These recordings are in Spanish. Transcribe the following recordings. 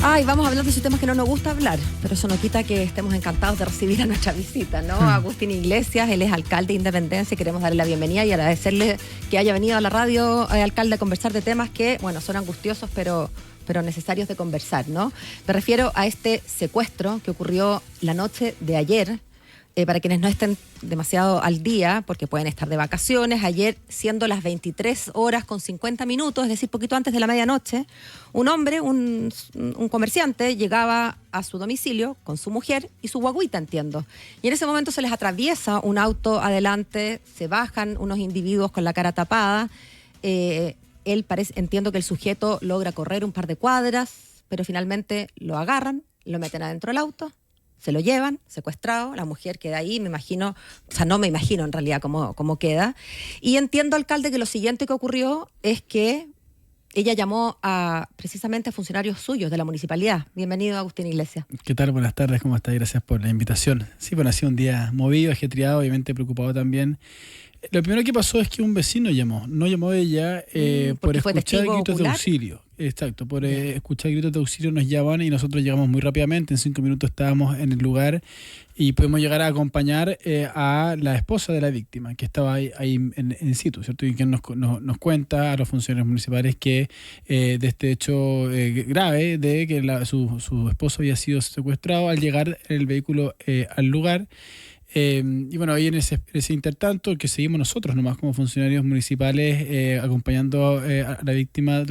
Ay, vamos hablando de esos temas que no nos gusta hablar, pero eso no quita que estemos encantados de recibir a nuestra visita, ¿no? Agustín Iglesias, él es alcalde de Independencia y queremos darle la bienvenida y agradecerle que haya venido a la radio, alcalde, a conversar de temas que, bueno, son angustiosos, pero necesarios de conversar, ¿no? Me refiero a este secuestro que ocurrió la noche de ayer. Para quienes no estén demasiado al día, porque pueden estar de vacaciones, ayer siendo las 23 horas con 50 minutos, es decir, poquito antes de la medianoche, un hombre, un comerciante, llegaba a su domicilio con su mujer y su guagüita, entiendo. Y en ese momento se les atraviesa un auto adelante, se bajan unos individuos con la cara tapada. Entiendo que el sujeto logra correr un par de cuadras, pero finalmente lo agarran, lo meten adentro del auto. Se lo llevan, secuestrado, la mujer queda ahí, me imagino, o sea, no me imagino en realidad cómo queda. Y entiendo, alcalde, que lo siguiente que ocurrió es que ella llamó precisamente a funcionarios suyos de la municipalidad. Bienvenido, Agustín Iglesias. ¿Qué tal? Buenas tardes, ¿cómo estás? Gracias por la invitación. Sí, bueno, ha sido un día movido, ajetreado, obviamente preocupado también. Lo primero que pasó es que un vecino llamó, no llamó ella por escuchar gritos de auxilio. Exacto, por escuchar gritos de auxilio nos llaman y nosotros llegamos muy rápidamente, en 5 minutos estábamos en el lugar y pudimos llegar a acompañar a la esposa de la víctima, que estaba ahí en situ, ¿cierto? Y que nos cuenta a los funcionarios municipales que de este hecho grave de que su esposo había sido secuestrado al llegar en el vehículo al lugar. Y bueno, ahí en ese intertanto que seguimos nosotros nomás como funcionarios municipales acompañando a la víctima.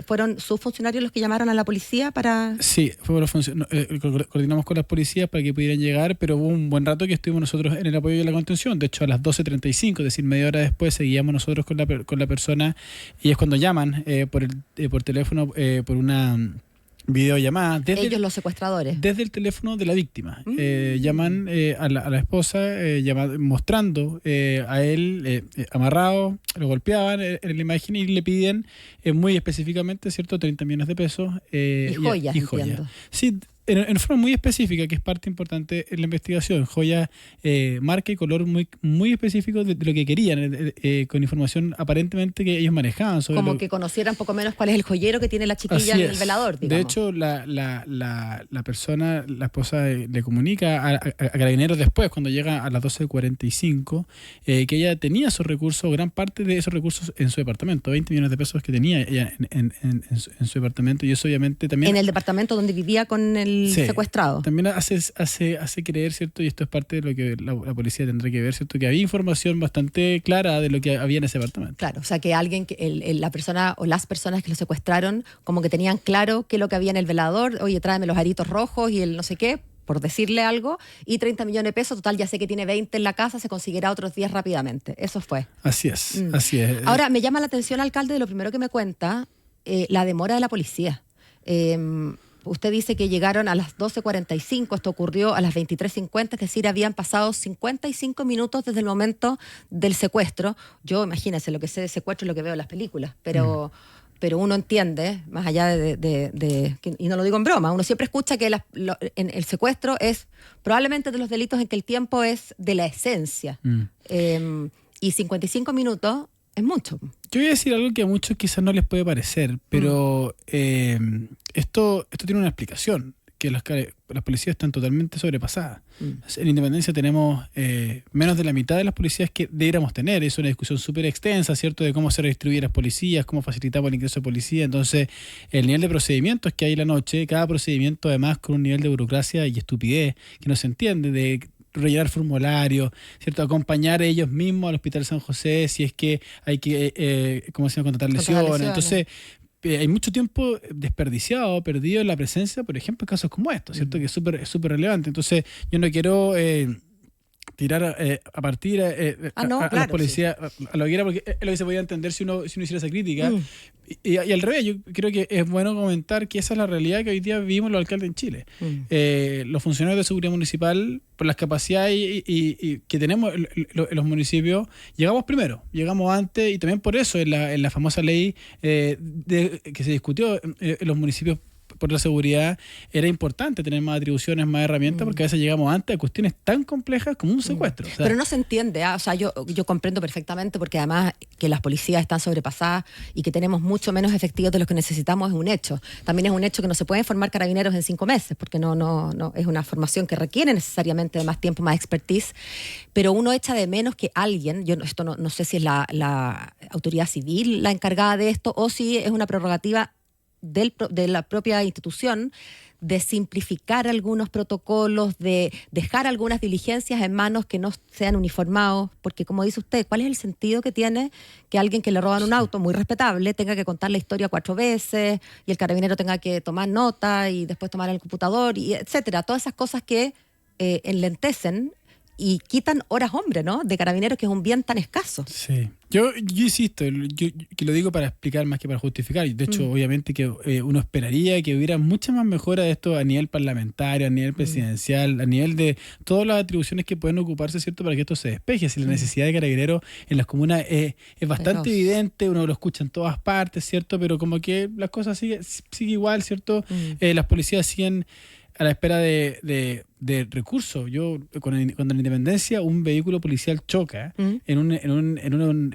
¿Fueron sus funcionarios los que llamaron a la policía para...? Sí, coordinamos con las policías para que pudieran llegar, pero hubo un buen rato que estuvimos nosotros en el apoyo de la contención. De hecho, a las 12:35, es decir, media hora después, seguíamos nosotros con la persona y es cuando llaman por teléfono por una videollamada. Los secuestradores. Desde el teléfono de la víctima. Llaman a la esposa mostrando a él amarrado, lo golpeaban en la imagen y le piden muy específicamente, ¿cierto?, 30 millones de pesos. Y joyas, entiendo. Sí, en forma muy específica, que es parte importante en la investigación. Joyas, marca y color muy, muy específicos de lo que querían, con información aparentemente que ellos manejaban. Como que conocieran poco menos cuál es el joyero que tiene la chiquilla en el velador, digamos. De hecho, la persona, la esposa, le comunica a Carabineros después, cuando llega a las 12:45, que ella tenía esos recursos, gran parte de esos recursos en su departamento, 20 millones de pesos que tenía ella en su departamento, y eso obviamente también... En el departamento donde vivía con el secuestrado. También hace creer, ¿cierto? Y esto es parte de lo que la policía tendrá que ver, ¿cierto? Que había información bastante clara de lo que había en ese apartamento. Claro, o sea que la persona o las personas que lo secuestraron como que tenían claro qué es lo que había en el velador. Oye, tráeme los aritos rojos y el no sé qué, por decirle algo, y 30 millones de pesos, total, ya sé que tiene 20 en la casa, se conseguirá otros 10 rápidamente. Eso fue. Así es, así es. Ahora, me llama la atención, alcalde, de lo primero que me cuenta, la demora de la policía. Usted dice que llegaron a las 12:45, esto ocurrió a las 23:50, es decir, habían pasado 55 minutos desde el momento del secuestro. Yo, imagínense, lo que sé de secuestro es lo que veo en las películas, pero uno entiende, más allá y no lo digo en broma, uno siempre escucha que en el secuestro es probablemente de los delitos en que el tiempo es de la esencia. Y 55 minutos es mucho. Yo voy a decir algo que a muchos quizás no les puede parecer, pero esto tiene una explicación, que las policías están totalmente sobrepasadas. En Independencia tenemos menos de la mitad de las policías que deberíamos tener. Es una discusión súper extensa, ¿cierto?, de cómo se redistribuyen las policías, cómo facilitamos el ingreso de policía. Entonces, el nivel de procedimientos que hay en la noche, cada procedimiento además con un nivel de burocracia y estupidez que no se entiende, de rellenar formularios, ¿cierto?, acompañar a ellos mismos al Hospital San José si es que hay que contratar lesiones. Entonces, hay mucho tiempo desperdiciado, perdido en la presencia, por ejemplo, en casos como estos, ¿cierto?, que es súper relevante. Entonces, yo no quiero tirar a partir a la policía, sí, a lo que quiera, porque es lo que se podía entender si uno hiciera esa crítica. Y al revés, yo creo que es bueno comentar que esa es la realidad que hoy día vivimos los alcaldes en Chile. Los funcionarios de seguridad municipal, por las capacidades y que tenemos en los municipios, llegamos primero, llegamos antes, y también por eso en la famosa ley que se discutió en los municipios por la seguridad, era importante tener más atribuciones, más herramientas, porque a veces llegamos antes a cuestiones tan complejas como un secuestro. O sea, pero no se entiende, o sea, yo comprendo perfectamente, porque además que las policías están sobrepasadas y que tenemos mucho menos efectivos de los que necesitamos es un hecho. También es un hecho que no se pueden formar carabineros en 5 meses, porque no es una formación que requiere necesariamente de más tiempo, más expertise, pero uno echa de menos que alguien, esto no sé si es la autoridad civil la encargada de esto o si es una prerrogativa de la propia institución, de simplificar algunos protocolos, de dejar algunas diligencias en manos que no sean uniformados, porque como dice usted, ¿cuál es el sentido que tiene que alguien que le roban un auto muy respetable tenga que contar la historia 4 veces y el carabinero tenga que tomar nota y después tomar el computador, y etcétera? Todas esas cosas que enlentecen y quitan horas hombre, ¿no?, de carabineros, que es un bien tan escaso. Sí. Yo insisto, yo que lo digo para explicar más que para justificar. De hecho, obviamente que uno esperaría que hubiera mucha más mejora de esto a nivel parlamentario, a nivel presidencial, a nivel de todas las atribuciones que pueden ocuparse, ¿cierto?, para que esto se despeje. Si la necesidad de carabineros en las comunas es bastante evidente, uno lo escucha en todas partes, ¿cierto? Pero como que las cosas sigue igual, ¿cierto? Las policías siguen a la espera de recursos. Yo, cuando la independencia un vehículo policial choca en un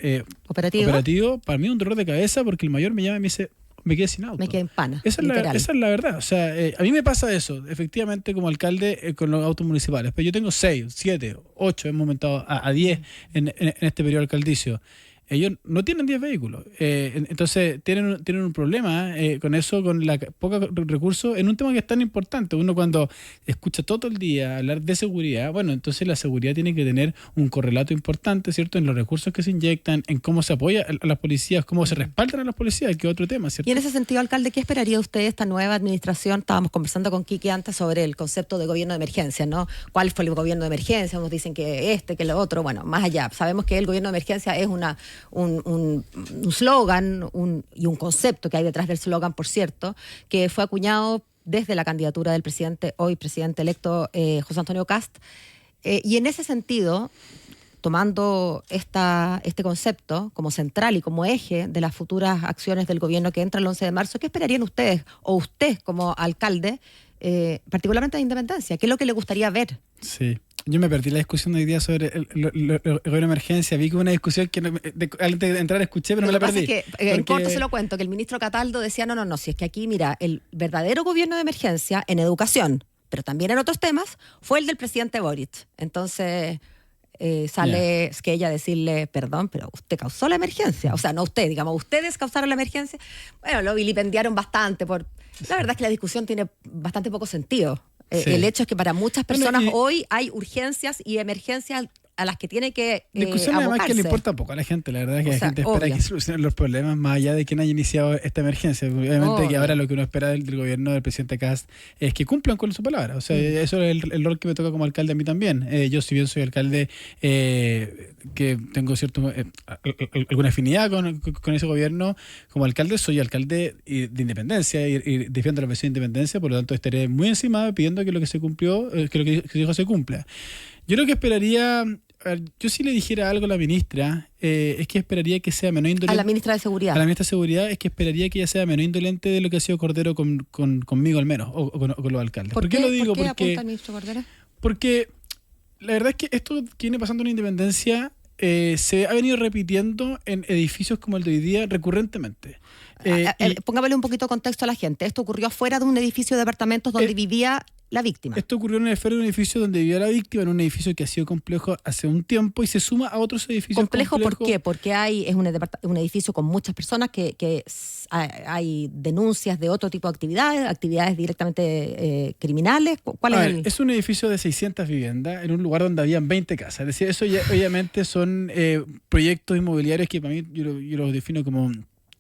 operativo, para mí es un dolor de cabeza, porque el mayor me llama y me dice, me quedé sin auto. Me quedé en pana. Esa es la verdad. O sea, a mí me pasa eso, efectivamente, como alcalde con los autos municipales. Pero yo tengo 6, 7, 8, hemos aumentado a 10 en este periodo alcaldicio. Ellos no tienen 10 vehículos. Entonces tienen un problema con eso, con la poca recursos, en un tema que es tan importante. Uno, cuando escucha todo el día hablar de seguridad, bueno, entonces la seguridad tiene que tener un correlato importante, ¿cierto?, en los recursos que se inyectan, en cómo se apoya a las policías, cómo se respaldan a las policías, que es otro tema, ¿cierto? Y en ese sentido, alcalde, ¿qué esperaría usted de esta nueva administración? Estábamos conversando con Quique antes sobre el concepto de gobierno de emergencia, ¿no? ¿Cuál fue el gobierno de emergencia? Unos dicen que que lo otro. Bueno, más allá. Sabemos que el gobierno de emergencia es un slogan y un concepto que hay detrás del slogan, por cierto, que fue acuñado desde la candidatura del hoy presidente electo José Antonio Kast. Y en ese sentido, tomando este concepto como central y como eje de las futuras acciones del gobierno que entra el 11 de marzo, ¿qué esperarían ustedes, o usted como alcalde, particularmente de Independencia? ¿Qué es lo que le gustaría ver? Sí. Yo me perdí la discusión de hoy día sobre el gobierno de emergencia. Vi que hubo una discusión que antes de entrar escuché, pero me la perdí. Es que, en corto se lo cuento, que el ministro Cataldo decía, no, si es que aquí, mira, el verdadero gobierno de emergencia en educación, pero también en otros temas, fue el del presidente Boric. Entonces sale Esquella a decirle, perdón, pero usted causó la emergencia. O sea, no usted, digamos, ustedes causaron la emergencia. Bueno, lo vilipendiaron bastante. La verdad es que la discusión tiene bastante poco sentido. Sí. El hecho es que para muchas personas hoy hay urgencias y emergencias a las que tiene que discusión abocarse. Además que le importa poco a la gente. La verdad es que la gente espera que solucionen los problemas más allá de quien haya iniciado esta emergencia. Obviamente que ahora lo que uno espera del gobierno del presidente Kast es que cumplan con su palabra. O sea, eso es el rol que me toca como alcalde a mí también. Yo, si bien soy alcalde que tengo alguna afinidad con ese gobierno, como alcalde soy alcalde de Independencia y defiendo la presión de Independencia, por lo tanto estaré muy encima pidiendo que lo que se cumplió, que lo que se dijo se cumpla. Yo lo que esperaría, yo si le dijera algo a la ministra, es que esperaría que sea menos indolente. A la ministra de Seguridad. A la ministra de Seguridad es que esperaría que ella sea menos indolente de lo que ha sido Cordero conmigo al menos, o con los alcaldes. ¿Por qué lo digo? ¿Por qué apunta al ministro Cordero? Porque la verdad es que esto que viene pasando en Independencia se ha venido repitiendo en edificios como el de hoy día recurrentemente. Póngale un poquito de contexto a la gente. Esto ocurrió afuera de un edificio de departamentos donde vivía la víctima. Esto ocurrió en el fuera de un edificio donde vivía la víctima, en un edificio que ha sido complejo hace un tiempo y se suma a otros edificios complejos. ¿Por qué? Porque es un edificio con muchas personas que hay denuncias de otro tipo de actividades directamente criminales. Es un edificio de 600 viviendas en un lugar donde habían 20 casas. Es decir, eso ya, obviamente son proyectos inmobiliarios que para mí yo los defino como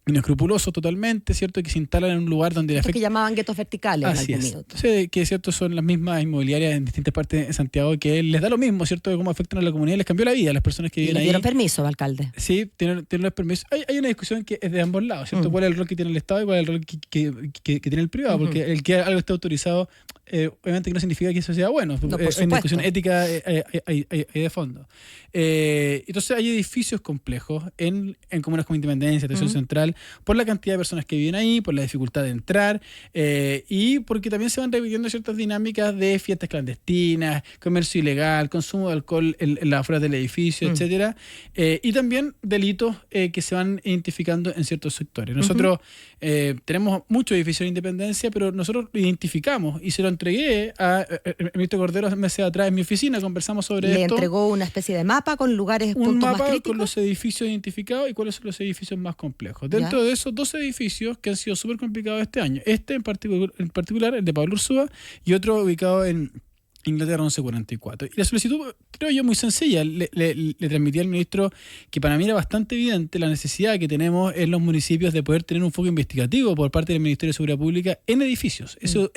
inescrupulosos totalmente, ¿cierto? Que se instalan en un lugar donde... Estos que llamaban guetos verticales. Así es. Entonces, que cierto, son las mismas inmobiliarias en distintas partes de Santiago que les da lo mismo, ¿cierto? De cómo afectan a la comunidad, les cambió la vida a las personas que viven ahí. ¿Y dieron permiso, alcalde? Sí, tienen los permisos. Hay una discusión que es de ambos lados, ¿cierto? ¿Cuál es el rol que tiene el Estado y cuál es el rol que tiene el privado? Porque el que algo está autorizado obviamente que no significa que eso sea bueno. No, por Hay una supuesto. discusión ética hay de fondo. Entonces hay edificios complejos en comunas como Independencia, Atención Central, por la cantidad de personas que viven ahí, por la dificultad de entrar, y porque también se van repitiendo ciertas dinámicas de fiestas clandestinas, comercio ilegal, consumo de alcohol en las afueras del edificio, etcétera, y también delitos que se van identificando en ciertos sectores. Nosotros tenemos muchos edificios de Independencia, pero nosotros lo identificamos y se lo entregué al ministro Cordero meses atrás en mi oficina, conversamos sobre esto. Le entregó una especie de mapa con lugares, Un puntos más mapa críticos. con los edificios identificados y cuáles son los edificios más complejos. Dentro de esos 2 edificios que han sido súper complicados este año, en particular, el de Pablo Ursúa, y otro ubicado en Inglaterra 1144. Y la solicitud, creo yo, muy sencilla. Le transmití al ministro que para mí era bastante evidente la necesidad que tenemos en los municipios de poder tener un foco investigativo por parte del Ministerio de Seguridad Pública en edificios. Eso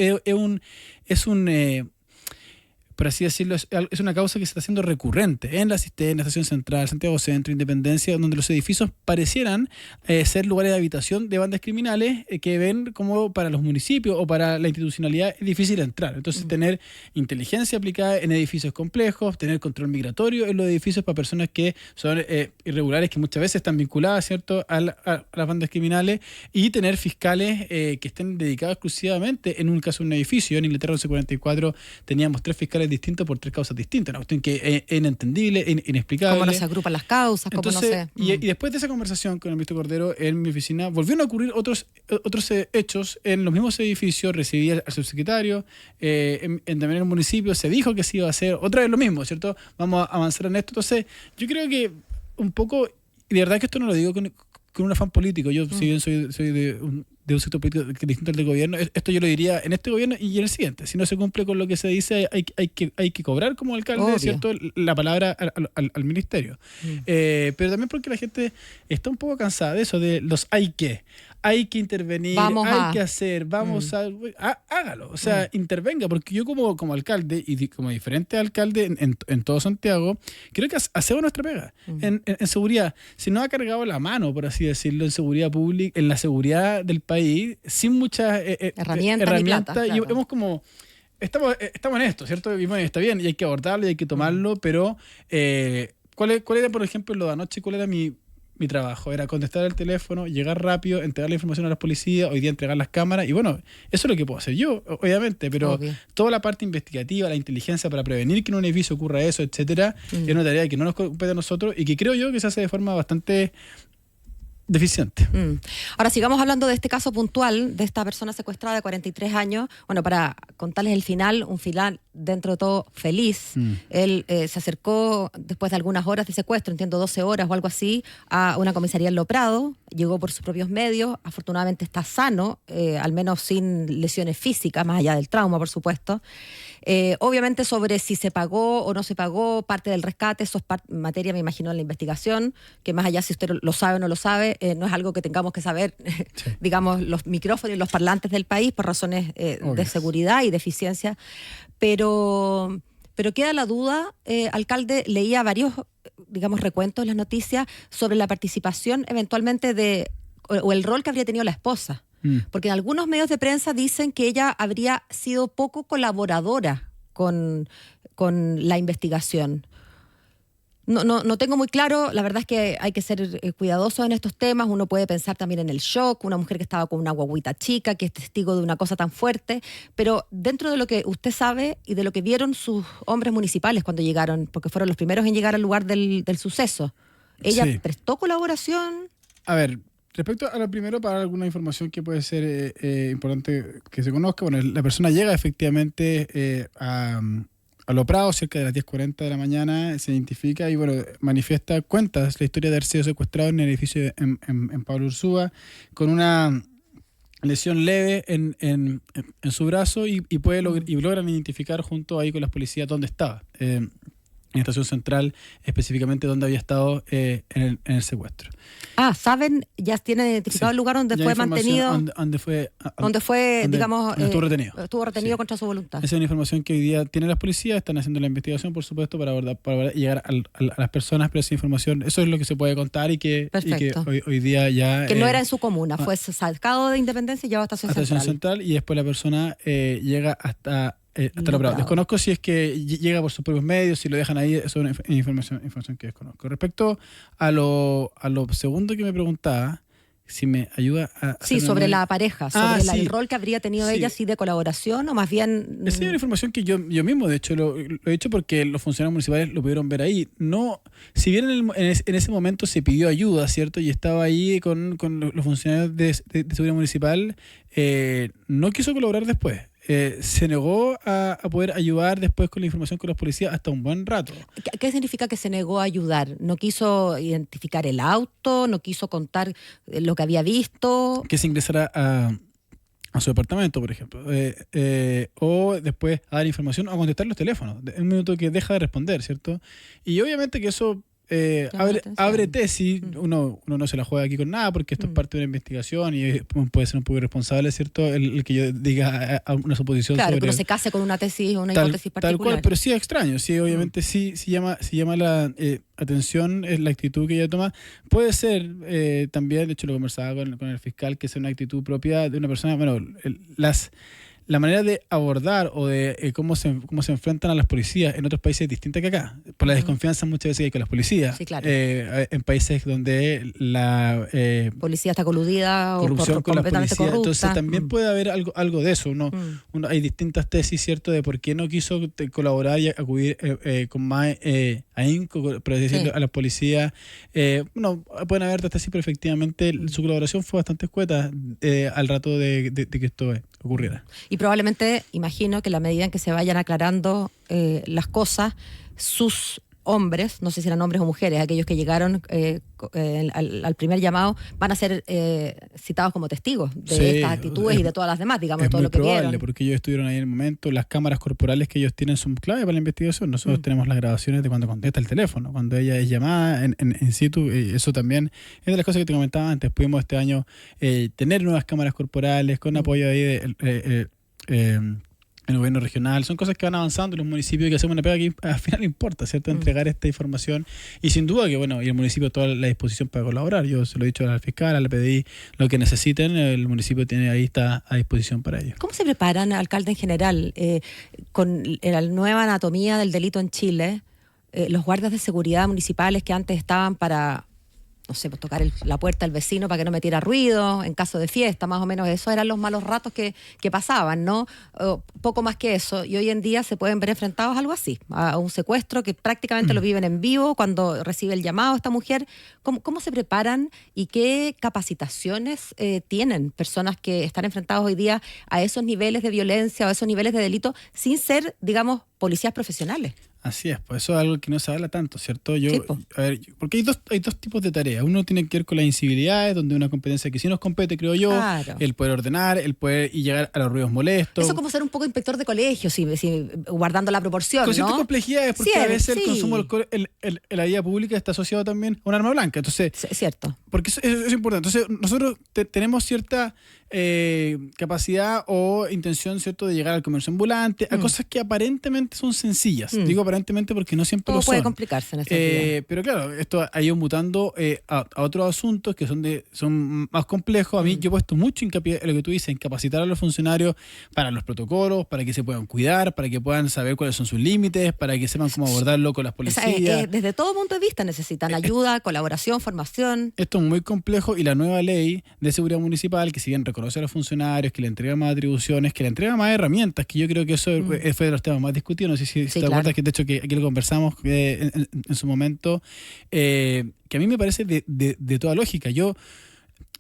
por así decirlo, es una causa que se está haciendo recurrente en la Cisterna, Estación Central, Santiago Centro, Independencia, donde los edificios parecieran ser lugares de habitación de bandas criminales que ven como para los municipios o para la institucionalidad es difícil entrar. Entonces, tener inteligencia aplicada en edificios complejos, tener control migratorio en los edificios para personas que son irregulares, que muchas veces están vinculadas, ¿cierto?, a las bandas criminales, y tener fiscales que estén dedicados exclusivamente en un caso de un edificio. En Inglaterra 1144 teníamos 3 fiscales distintos por 3 causas distintas, una cuestión que es inentendible, inexplicable. Cómo no se agrupan las causas, cómo no sé. Y después de esa conversación con el ministro Cordero en mi oficina, volvieron a ocurrir otros hechos en los mismos edificios. Recibí al subsecretario, también en el municipio se dijo que se iba a hacer otra vez lo mismo, ¿cierto? Vamos a avanzar en esto. Entonces, yo creo que un poco, y de verdad que esto no lo digo con un afán político, yo si bien soy de un sector político distinto al del gobierno, esto yo lo diría en este gobierno y en el siguiente. Si no se cumple con lo que se dice, hay que cobrar como alcalde, obvio, ¿cierto?, la palabra al ministerio. Pero también porque la gente está un poco cansada de eso, de los hay que intervenir, hay que hacer, hágalo, o sea, intervenga, porque yo como alcalde y como diferente alcalde en todo Santiago, creo que hacemos nuestra pega en seguridad. Si nos ha cargado la mano, por así decirlo, en seguridad pública, en la seguridad del país, sin muchas herramientas, y hemos como estamos en esto, ¿cierto? Y bueno, está bien, y hay que abordarlo y hay que tomarlo, pero ¿cuál era, por ejemplo, lo de anoche? ¿Cuál era mi trabajo? Era contestar el teléfono, llegar rápido, entregar la información a las policías, hoy día entregar las cámaras, y bueno, eso es lo que puedo hacer yo, obviamente, pero toda la parte investigativa, la inteligencia para prevenir que en un edificio ocurra eso, etcétera, es una tarea que no nos compete a nosotros y que creo yo que se hace de forma bastante deficiente. Ahora sigamos hablando de este caso puntual de esta persona secuestrada de 43 años. Bueno, para contarles el final, un final dentro de todo feliz. Él se acercó después de algunas horas de secuestro, entiendo 12 horas o algo así, a una comisaría en Lo Prado, llegó por sus propios medios, afortunadamente está sano, al menos sin lesiones físicas, más allá del trauma, por supuesto. Obviamente sobre si se pagó o no se pagó parte del rescate, eso es materia, me imagino, en la investigación, que más allá si usted lo sabe o no lo sabe, no es algo que tengamos que saber, digamos, los micrófonos y los parlantes del país por razones de seguridad y de eficiencia, pero queda la duda, alcalde, leía varios, digamos, recuentos en las noticias sobre la participación eventualmente o el rol que habría tenido la esposa. Porque en algunos medios de prensa dicen que ella habría sido poco colaboradora con la investigación. No tengo muy claro, la verdad es que hay que ser cuidadosos en estos temas. Uno puede pensar también en el shock, una mujer que estaba con una guaguita chica, que es testigo de una cosa tan fuerte, pero dentro de lo que usted sabe y de lo que vieron sus hombres municipales cuando llegaron, porque fueron los primeros en llegar al lugar del suceso, ¿ella prestó colaboración? A ver, respecto a lo primero, para alguna información que puede ser importante que se conozca, bueno, la persona llega efectivamente a Lo Prado cerca de las 10:40 de la mañana, se identifica y bueno, cuenta la historia de haber sido secuestrado en el edificio en Pablo Ursúa con una lesión leve en su brazo y logran identificar junto ahí con las policías dónde estaba. En Estación Central, específicamente donde había estado en el secuestro. ¿Saben? ¿Ya tienen identificado el lugar donde fue mantenido? Donde fue, digamos... estuvo retenido. Estuvo retenido contra su voluntad. Esa es una información que hoy día tienen las policías, están haciendo la investigación, por supuesto, para llegar a las personas, pero esa información, eso es lo que se puede contar y que hoy día ya... Que no era en su comuna, fue sacado de Independencia y llevado a Estación Central. Y después la persona llega hasta hasta lo bravo. Desconozco si es que llega por sus propios medios, si lo dejan ahí, eso es una información que desconozco. Respecto a lo segundo que me preguntaba, si me ayuda a... Sí, sobre la pareja, sobre el rol que habría tenido ella, sí, de colaboración, o más bien... Esa es una información que yo mismo, de hecho, lo he hecho porque los funcionarios municipales lo pudieron ver ahí. No, si bien en ese momento se pidió ayuda, ¿cierto? Y estaba ahí con los funcionarios de seguridad municipal, no quiso colaborar después. Se negó a poder ayudar después con la información con los policías hasta un buen rato. ¿Qué significa que se negó a ayudar? ¿No quiso identificar el auto? ¿No quiso contar lo que había visto? Que se ingresara a su departamento, por ejemplo. O después a dar información o a contestar los teléfonos. En un minuto que deja de responder, ¿cierto? Y obviamente que eso... abre tesis, uno no se la juega aquí con nada porque esto es parte de una investigación y puede ser un poco irresponsable, ¿cierto? El que yo diga una suposición sobre... Claro, que uno se case con una tesis o una hipótesis particular. Tal cual, pero sí es extraño, sí, obviamente sí llama la atención la actitud que ella toma. Puede ser también, de hecho lo conversaba con el fiscal, que es una actitud propia de una persona, bueno, la manera de abordar o de cómo se enfrentan a las policías en otros países es distinta que acá. Por la desconfianza muchas veces que hay con las policías. Sí, claro. En países donde la policía está coludida o corrupción con la policía. Corrupta. Entonces también puede haber algo de eso. Hay distintas tesis, ¿cierto?, de por qué no quiso colaborar y acudir con más ahínco, pero decirle a la policía. Pueden haber tesis, pero efectivamente su colaboración fue bastante escueta al rato de que esto ocurriera. Y probablemente, imagino que a la medida en que se vayan aclarando las cosas, sus hombres, no sé si eran hombres o mujeres, aquellos que llegaron al primer llamado, van a ser citados como testigos de estas actitudes y de todas las demás, digamos, de todo lo que vieron. Es muy probable, porque ellos estuvieron ahí en el momento. Las cámaras corporales que ellos tienen son clave para la investigación. Nosotros tenemos las grabaciones de cuando contesta el teléfono, cuando ella es llamada en situ. Eso también es de las cosas que te comentaba antes. Pudimos este año tener nuevas cámaras corporales con apoyo ahí de... el gobierno regional, son cosas que van avanzando en los municipios y que hacemos una pega que al final importa, ¿cierto? Entregar esta información y sin duda que, y el municipio toda la disposición para colaborar. Yo se lo he dicho al fiscal, al PDI, lo que necesiten, el municipio está a disposición para ello. ¿Cómo se preparan, alcalde, en general, con la nueva anatomía del delito en Chile, los guardias de seguridad municipales que antes estaban para... no sé, pues tocar la puerta del vecino para que no metiera ruido, en caso de fiesta, más o menos eso eran los malos ratos que pasaban, ¿no? Poco más que eso, y hoy en día se pueden ver enfrentados a algo así, a un secuestro que prácticamente lo viven en vivo cuando recibe el llamado esta mujer. ¿Cómo se preparan y qué capacitaciones tienen personas que están enfrentados hoy día a esos niveles de violencia o a esos niveles de delito sin ser, digamos, policías profesionales? Así es, pues eso es algo que no se habla tanto, ¿cierto? Porque hay dos tipos de tareas. Uno tiene que ver con las incivilidades, donde una competencia que sí nos compete, creo yo, claro. El poder ordenar, el poder y llegar a los ruidos molestos. Eso como ser un poco inspector de colegio, si guardando la proporción, con ciertas complejidades, porque a veces el consumo de alcohol en la vía pública está asociado también a un arma blanca. Entonces, es cierto. Porque eso es importante. Entonces, nosotros tenemos cierta capacidad o intención, ¿cierto?, de llegar al comercio ambulante, a cosas que aparentemente son sencillas. Digo aparentemente porque no siempre lo son. Todo puede complicarse en ese pero claro, esto ha ido mutando a otros asuntos que son más complejos. A mí yo he puesto mucho hincapié en lo que tú dices, en capacitar a los funcionarios para los protocolos, para que se puedan cuidar, para que puedan saber cuáles son sus límites, para que sepan cómo abordarlo con las policías. Desde todo punto de vista necesitan ayuda, colaboración, formación. Esto es muy complejo y la nueva ley de seguridad municipal, que si bien reconoce a los funcionarios, que le entrega más atribuciones, que le entrega más herramientas, que yo creo que eso fue de los temas más discutidos. No sé si te acuerdas, que de hecho que aquí lo conversamos en su momento, que a mí me parece de toda lógica. Aquí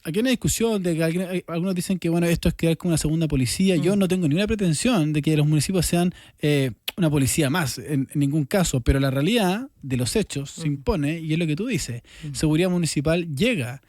hay una discusión de que algunos dicen que esto es crear como una segunda policía. Yo no tengo ninguna pretensión de que los municipios sean una policía más, en ningún caso, pero la realidad de los hechos se impone, y es lo que tú dices. Seguridad municipal llega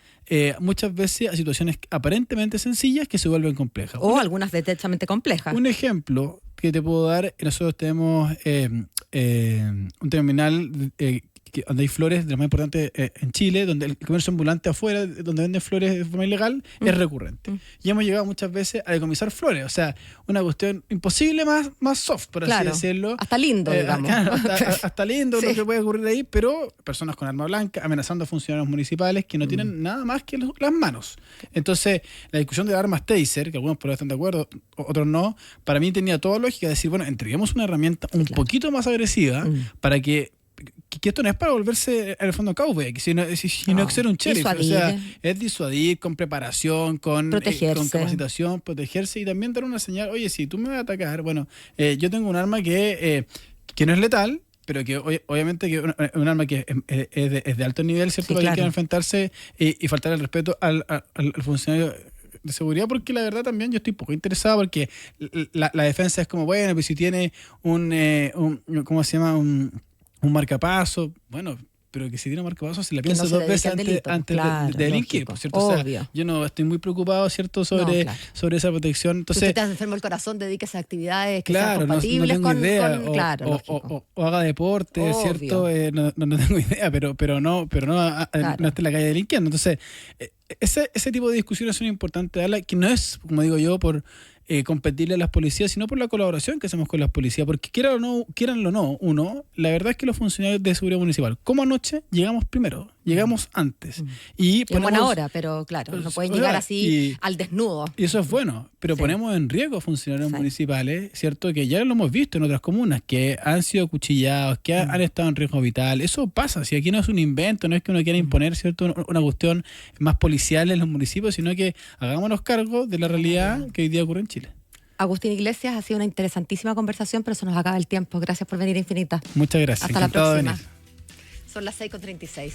muchas veces a situaciones aparentemente sencillas que se vuelven complejas. Algunas derechamente complejas. Un ejemplo que te puedo dar, nosotros tenemos un terminal que donde hay flores, de las más importantes en Chile, donde el comercio ambulante afuera, donde venden flores de forma ilegal, es recurrente. Y hemos llegado muchas veces a decomisar flores, o sea, una cuestión imposible más soft, por así decirlo. Hasta lindo, digamos. Claro, hasta lindo lo que puede ocurrir ahí, pero personas con arma blanca amenazando a funcionarios municipales que no tienen nada más que las manos. Entonces, la discusión de armas taser, que algunos por ahí están de acuerdo, otros no, para mí tenía toda lógica de decir, bueno, entreguemos una herramienta un poquito más agresiva para que esto no es para volverse en el fondo cowboy, sino que ser un sheriff. O sea, es disuadir con preparación, con capacitación, protegerse y también dar una señal, oye, si tú me vas a atacar, bueno, yo tengo un arma que no es letal, pero que obviamente que un arma que es de alto nivel, ¿cierto? Para que enfrentarse y faltar el respeto al funcionario de seguridad, porque la verdad también yo estoy poco interesado, porque la defensa es como, bueno, pues si tiene ¿cómo se llama? Un marcapaso, bueno, pero que si tiene un marcapaso se la piensa dos veces antes de delinquir, por cierto. O sea, yo no estoy muy preocupado, ¿cierto?, sobre esa protección. Entonces, si usted está enfermo el corazón, dedíquese a actividades que sean compatibles no tengo idea. O haga deporte, ¿cierto? No tengo idea, pero no esté en la calle delinquiendo. Entonces, ese tipo de discusiones son importantes darlas, que no es, como digo yo, por competirle a las policías, sino por la colaboración que hacemos con las policías, porque quieranlo o no, la verdad es que los funcionarios de seguridad municipal, como anoche, llegamos primero, llegamos antes. Y en buena hora, pero claro, no pueden llegar así al desnudo. Y eso es bueno, pero ponemos en riesgo a funcionarios municipales, ¿cierto? Que ya lo hemos visto en otras comunas, que han sido acuchillados, que han estado en riesgo vital. Eso pasa, si aquí no es un invento, no es que uno quiera imponer, ¿cierto?, una cuestión más policial en los municipios, sino que hagámonos cargo de la realidad que hoy día ocurre en Chile. Agustín Iglesias, ha sido una interesantísima conversación, pero se nos acaba el tiempo. Gracias por venir, Infinita. Muchas gracias. Hasta la próxima. Son las 6:36.